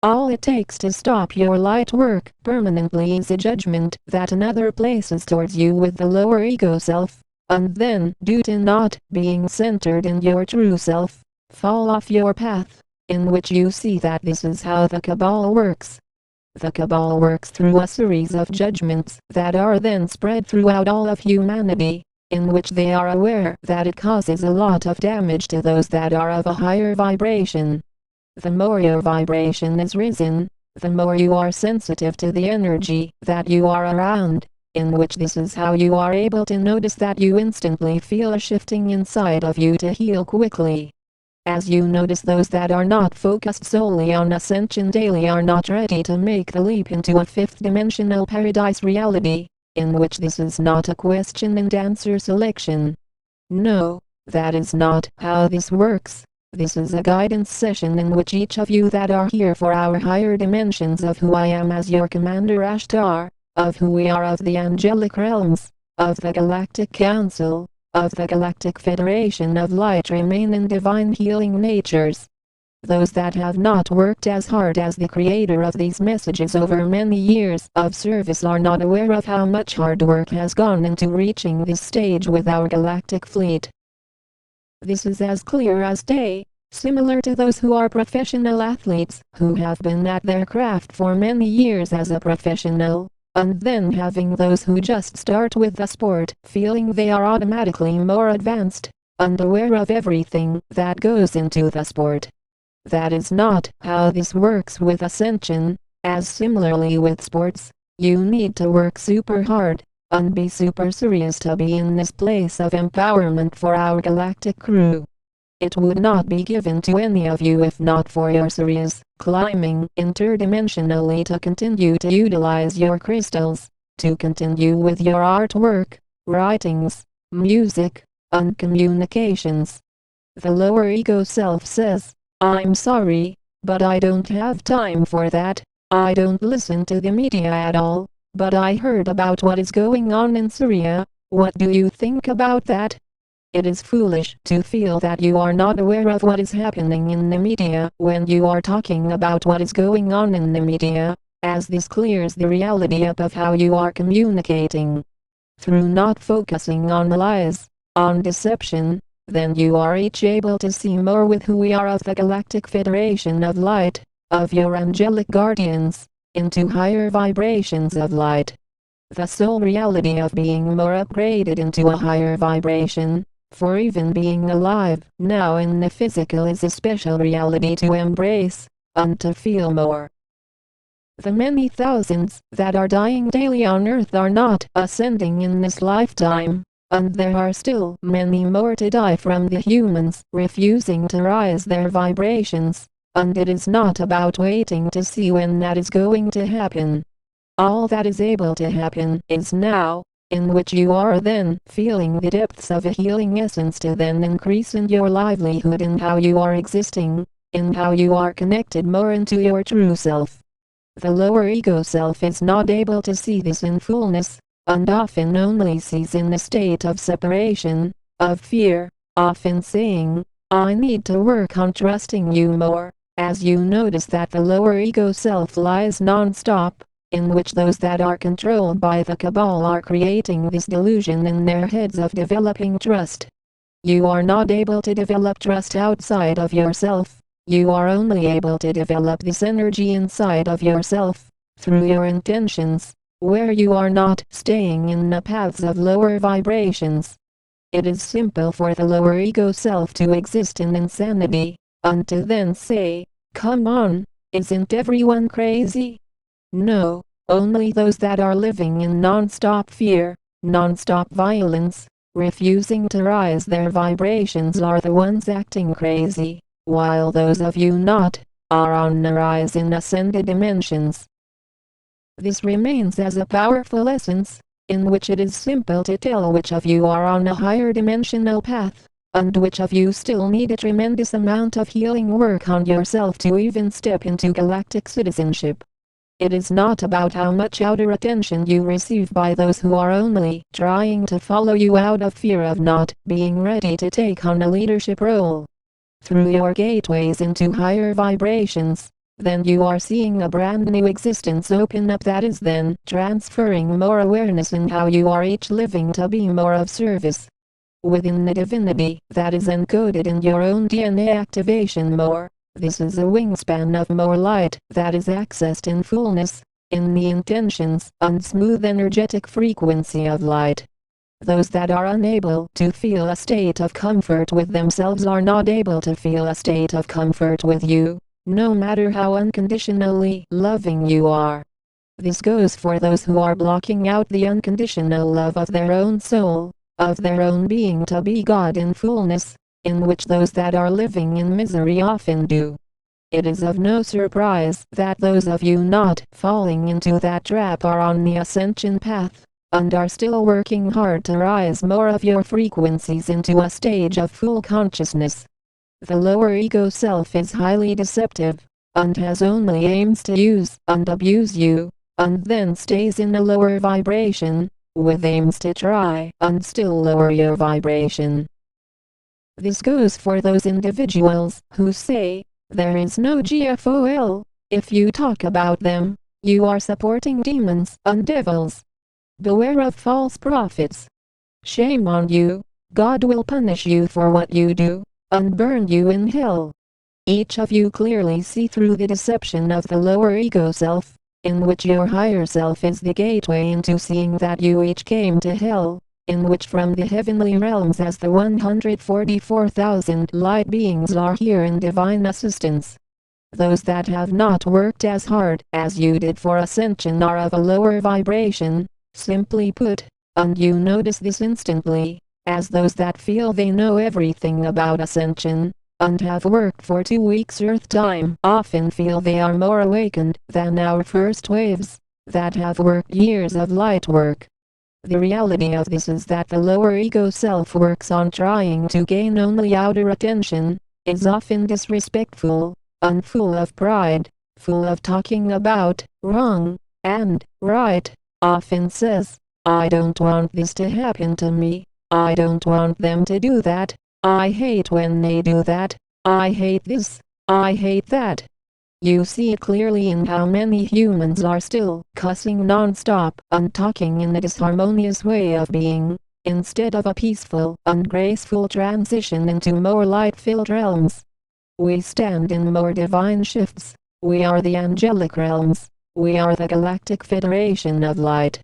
All it takes to stop your light work permanently is a judgment that another places towards you with the lower ego self, and then, due to not being centered in your true self, fall off your path, in which you see that this is how the Cabal works. The Cabal works through a series of judgments that are then spread throughout all of humanity, in which they are aware that it causes a lot of damage to those that are of a higher vibration. The more your vibration is risen, the more you are sensitive to the energy that you are around, in which this is how you are able to notice that you instantly feel a shifting inside of you to heal quickly. As you notice, those that are not focused solely on ascension daily are not ready to make the leap into a fifth-dimensional paradise reality, in which this is not a question and answer selection. No, that is not how this works. This is a guidance session in which each of you that are here for our higher dimensions of who I am as your Commander Ashtar, of who we are of the angelic realms, of the Galactic Council, of the Galactic Federation of Light remain in divine healing natures. Those that have not worked as hard as the creator of these messages over many years of service are not aware of how much hard work has gone into reaching this stage with our galactic fleet. This is as clear as day, similar to those who are professional athletes, who have been at their craft for many years as a professional, and then having those who just start with the sport, feeling they are automatically more advanced, and aware of everything that goes into the sport. That is not how this works with ascension. As similarly with sports, you need to work super hard, and be super serious to be in this place of empowerment for our galactic crew. It would not be given to any of you if not for your serious climbing interdimensionally to continue to utilize your crystals, to continue with your artwork, writings, music, and communications. The lower ego self says, "I'm sorry, but I don't have time for that. I don't listen to the media at all. But I heard about what is going on in Syria. What do you think about that?" It is foolish to feel that you are not aware of what is happening in the media when you are talking about what is going on in the media, as this clears the reality up of how you are communicating. Through not focusing on lies, on deception, then you are each able to see more with who we are of the Galactic Federation of Light, of your angelic guardians, into higher vibrations of light. The sole reality of being more upgraded into a higher vibration, for even being alive now in the physical is a special reality to embrace, and to feel more. The many thousands that are dying daily on Earth are not ascending in this lifetime, and there are still many more to die from the humans refusing to rise their vibrations. And it is not about waiting to see when that is going to happen. All that is able to happen is now, in which you are then feeling the depths of a healing essence to then increase in your livelihood in how you are existing, in how you are connected more into your true self. The lower ego self is not able to see this in fullness, and often only sees in the state of separation, of fear, often saying, "I need to work on trusting you more." As you notice that the lower ego self lies non-stop, in which those that are controlled by the Cabal are creating this delusion in their heads of developing trust. You are not able to develop trust outside of yourself. You are only able to develop this energy inside of yourself, through your intentions, where you are not staying in the paths of lower vibrations. It is simple for the lower ego self to exist in insanity, and to then say, "Come on, isn't everyone crazy?" No, only those that are living in non-stop fear, non-stop violence, refusing to rise their vibrations are the ones acting crazy, while those of you not, are on the rise in ascended dimensions. This remains as a powerful essence, in which it is simple to tell which of you are on a higher dimensional path, and which of you still need a tremendous amount of healing work on yourself to even step into galactic citizenship. It is not about how much outer attention you receive by those who are only trying to follow you out of fear of not being ready to take on a leadership role. Through your gateways into higher vibrations, then you are seeing a brand new existence open up that is then transferring more awareness in how you are each living to be more of service. Within the divinity that is encoded in your own DNA activation more, this is a wingspan of more light that is accessed in fullness, in the intentions and smooth energetic frequency of light. Those that are unable to feel a state of comfort with themselves are not able to feel a state of comfort with you, no matter how unconditionally loving you are. This goes for those who are blocking out the unconditional love of their own soul, of their own being to be God in fullness, in which those that are living in misery often do. It is of no surprise that those of you not falling into that trap are on the ascension path, and are still working hard to rise more of your frequencies into a stage of full consciousness. The lower ego self is highly deceptive, and has only aims to use and abuse you, and then stays in a lower vibration, with aims to try and still lower your vibration. This goes for those individuals who say, there is no GFOL. If you talk about them, you are supporting demons and devils. Beware of false prophets. Shame on you. God will punish you for what you do, and burn you in hell. Each of you clearly see through the deception of the lower ego self, in which your higher self is the gateway into seeing that you each came to hell, in which from the heavenly realms as the 144,000 light beings are here in divine assistance. Those that have not worked as hard as you did for ascension are of a lower vibration, simply put, and you notice this instantly, as those that feel they know everything about ascension, and have worked for 2 weeks Earth time often feel they are more awakened than our first waves, that have worked years of light work. The reality of this is that the lower ego self works on trying to gain only outer attention, is often disrespectful, and full of pride, full of talking about wrong and right, often says, I don't want this to happen to me, I don't want them to do that, I hate when they do that, I hate this, I hate that. You see it clearly in how many humans are still cussing non-stop and talking in a disharmonious way of being, instead of a peaceful and graceful transition into more light-filled realms. We stand in more divine shifts. We are the angelic realms. We are the Galactic Federation of Light.